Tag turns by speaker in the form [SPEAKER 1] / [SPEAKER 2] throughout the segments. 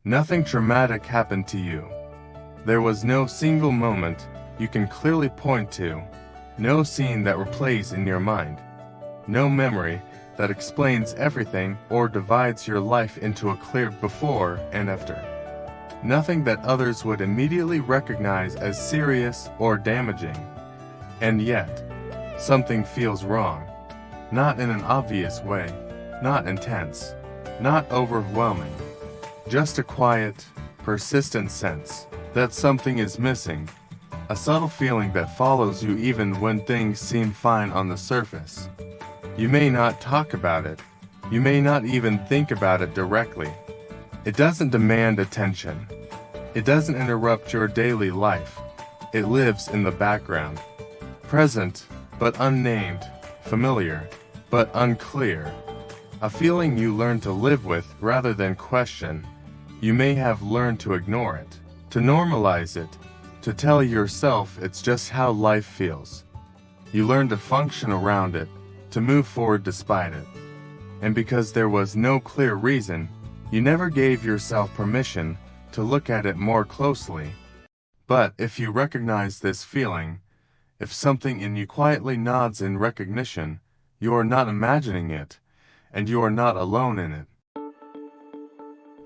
[SPEAKER 1] Nothing traumatic happened to you. There was no single moment you can clearly point to, no scene that replays in your mind, no memory that explains everything or divides your life into a clear before and after. Nothing that others would immediately recognize as serious or damaging. And yet, something feels wrong. Not in an obvious way, not intense, not overwhelming. Just a quiet, persistent sense that something is missing. A subtle feeling that follows you even when things seem fine on the surface. You may not talk about it. You may not even think about it directly. It doesn't demand attention. It doesn't interrupt your daily life. It lives in the background. Present, but unnamed. Familiar, but unclear. A feeling you learn to live with rather than question. You may have learned to ignore it, to normalize it, to tell yourself it's just how life feels. You learn to function around it, to move forward despite it. And because there was no clear reason, you never gave yourself permission to look at it more closely. But if you recognize this feeling, if something in you quietly nods in recognition, you are not imagining it, and you are not alone in it.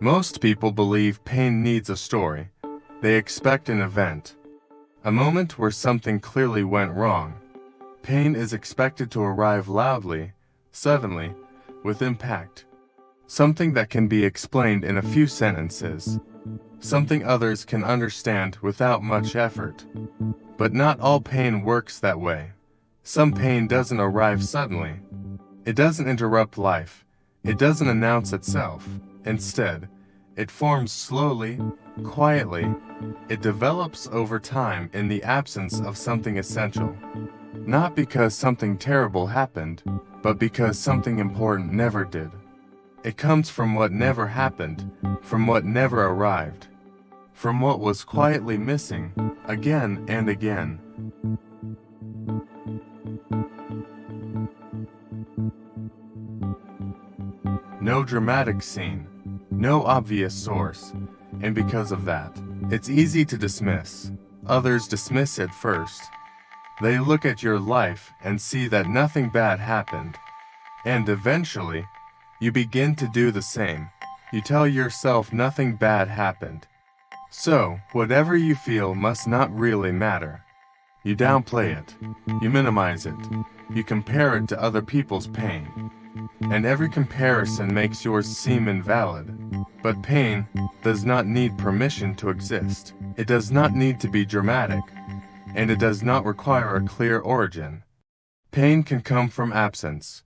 [SPEAKER 1] Most people believe pain needs a story. They expect an event, a moment where something clearly went wrong. Pain is expected to arrive loudly, suddenly, with impact. Something that can be explained in a few sentences. Something others can understand without much effort. But not all pain works that way. Some pain doesn't arrive suddenly. It doesn't interrupt life. It doesn't announce itself. Instead, it forms slowly, quietly. It develops over time in the absence of something essential. Not because something terrible happened, but because something important never did. It comes from what never happened, from what never arrived, from what was quietly missing, again and again. No dramatic scene, no obvious source, and because of that, it's easy to dismiss. Others dismiss it first. They look at your life and see that nothing bad happened. And eventually, you begin to do the same. You tell yourself nothing bad happened. So, whatever you feel must not really matter. You downplay it. You minimize it. You compare it to other people's pain. And every comparison makes yours seem invalid. But pain does not need permission to exist. It does not need to be dramatic. And it does not require a clear origin. Pain can come from absence,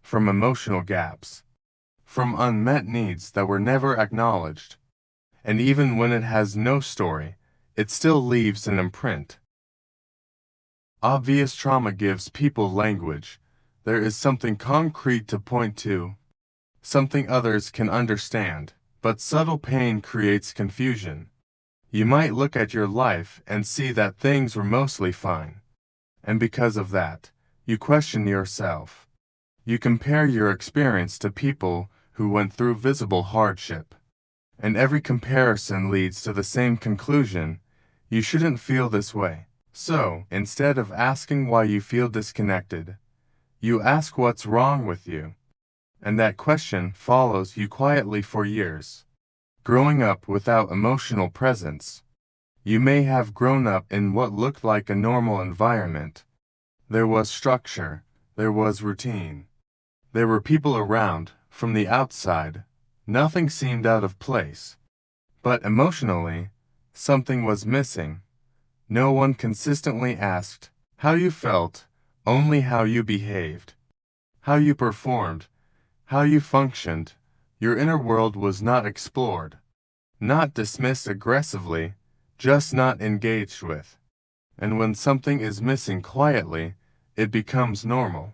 [SPEAKER 1] from emotional gaps, from unmet needs that were never acknowledged. And even when it has no story, it still leaves an imprint. Obvious trauma gives people language. There is something concrete to point to, something others can understand, but subtle pain creates confusion. You might look at your life and see that things were mostly fine. And because of that, you question yourself. You compare your experience to people who went through visible hardship. And every comparison leads to the same conclusion: you shouldn't feel this way. So, instead of asking why you feel disconnected, you ask what's wrong with you. And that question follows you quietly for years. Growing up without emotional presence. You may have grown up in what looked like a normal environment. There was structure. There was routine. There were people around. From the outside, nothing seemed out of place. But emotionally, something was missing. No one consistently asked how you felt, only how you behaved, how you performed, how you functioned. Your inner world was not explored, not dismissed aggressively, just not engaged with. And when something is missing quietly, it becomes normal.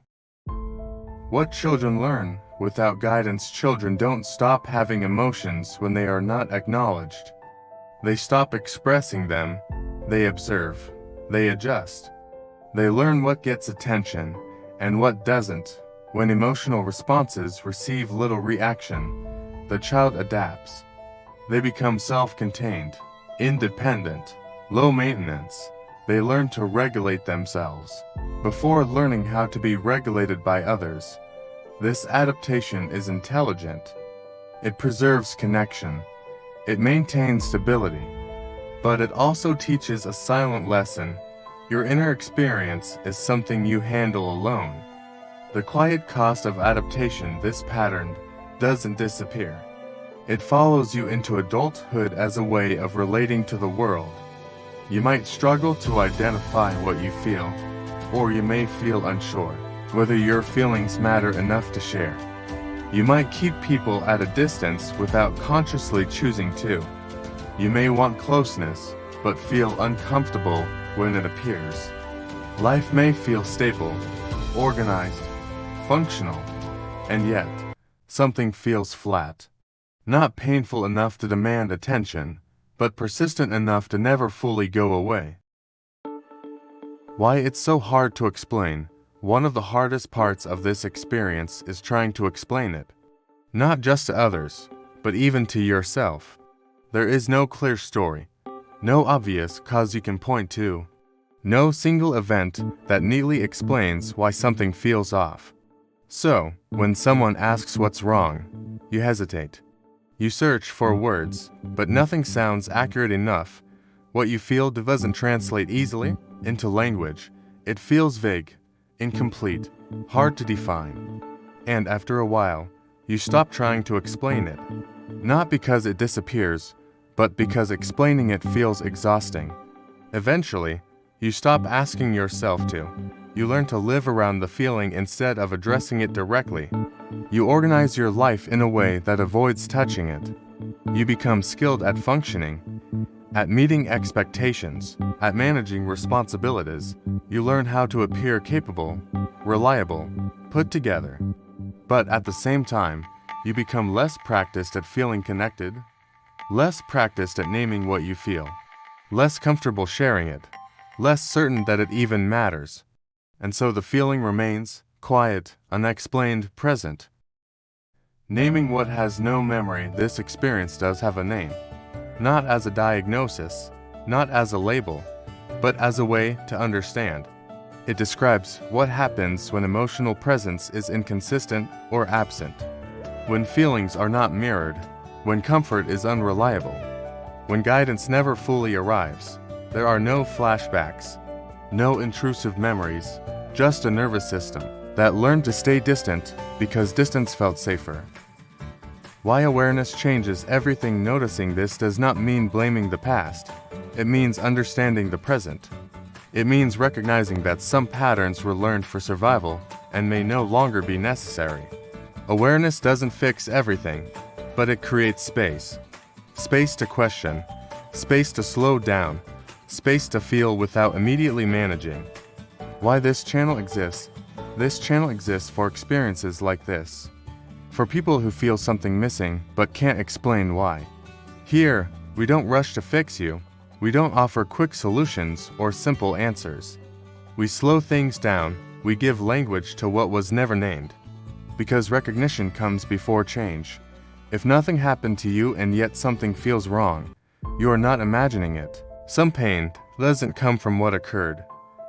[SPEAKER 1] What children learn without guidance. Children don't stop having emotions when they are not acknowledged. They stop expressing them. They observe. They adjust. They learn what gets attention and what doesn't. When emotional responses receive little reaction, the child adapts. They become self-contained, independent, low maintenance. They learn to regulate themselves before learning how to be regulated by others. This adaptation is intelligent. It preserves connection. It maintains stability. But it also teaches a silent lesson. Your inner experience is something you handle alone. The quiet cost of adaptation, this pattern, doesn't disappear. It follows you into adulthood as a way of relating to the world. You might struggle to identify what you feel, or you may feel unsure whether your feelings matter enough to share. You might keep people at a distance without consciously choosing to. You may want closeness, but feel uncomfortable when it appears. Life may feel stable, organized, functional, and yet, something feels flat. Not painful enough to demand attention, but persistent enough to never fully go away. Why it's so hard to explain. One of the hardest parts of this experience is trying to explain it. Not just to others, but even to yourself. There is no clear story, no obvious cause you can point to, no single event that neatly explains why something feels off. So, when someone asks what's wrong, you hesitate. You search for words, but nothing sounds accurate enough. What you feel doesn't translate easily into language. It feels vague, incomplete, hard to define. And after a while, you stop trying to explain it. Not because it disappears, but because explaining it feels exhausting. Eventually, you stop asking yourself to. You learn to live around the feeling instead of addressing it directly. You organize your life in a way that avoids touching it. You become skilled at functioning, at meeting expectations, at managing responsibilities. You learn how to appear capable, reliable, put together. But at the same time, you become less practiced at feeling connected, less practiced at naming what you feel, less comfortable sharing it, less certain that it even matters. And so the feeling remains, quiet, unexplained, present. Naming what has no memory. This experience does have a name. Not as a diagnosis, not as a label, but as a way to understand. It describes what happens when emotional presence is inconsistent or absent, when feelings are not mirrored, when comfort is unreliable, when guidance never fully arrives. There are no flashbacks, no intrusive memories, just a nervous system that learned to stay distant because distance felt safer. Why awareness changes everything. Noticing this does not mean blaming the past. It means understanding the present. It means recognizing that some patterns were learned for survival and may no longer be necessary. Awareness doesn't fix everything, but it creates space. Space to question, space to slow down, space to feel without immediately managing. Why this channel exists? This channel exists for experiences like this. For people who feel something missing but can't explain why. Here, we don't rush to fix you. We don't offer quick solutions or simple answers. We slow things down. We give language to what was never named. Because recognition comes before change. If nothing happened to you and yet something feels wrong, you are not imagining it. Some pain doesn't come from what occurred.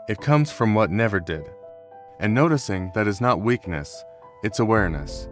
[SPEAKER 1] It comes from what never did. And noticing that is not weakness, it's awareness.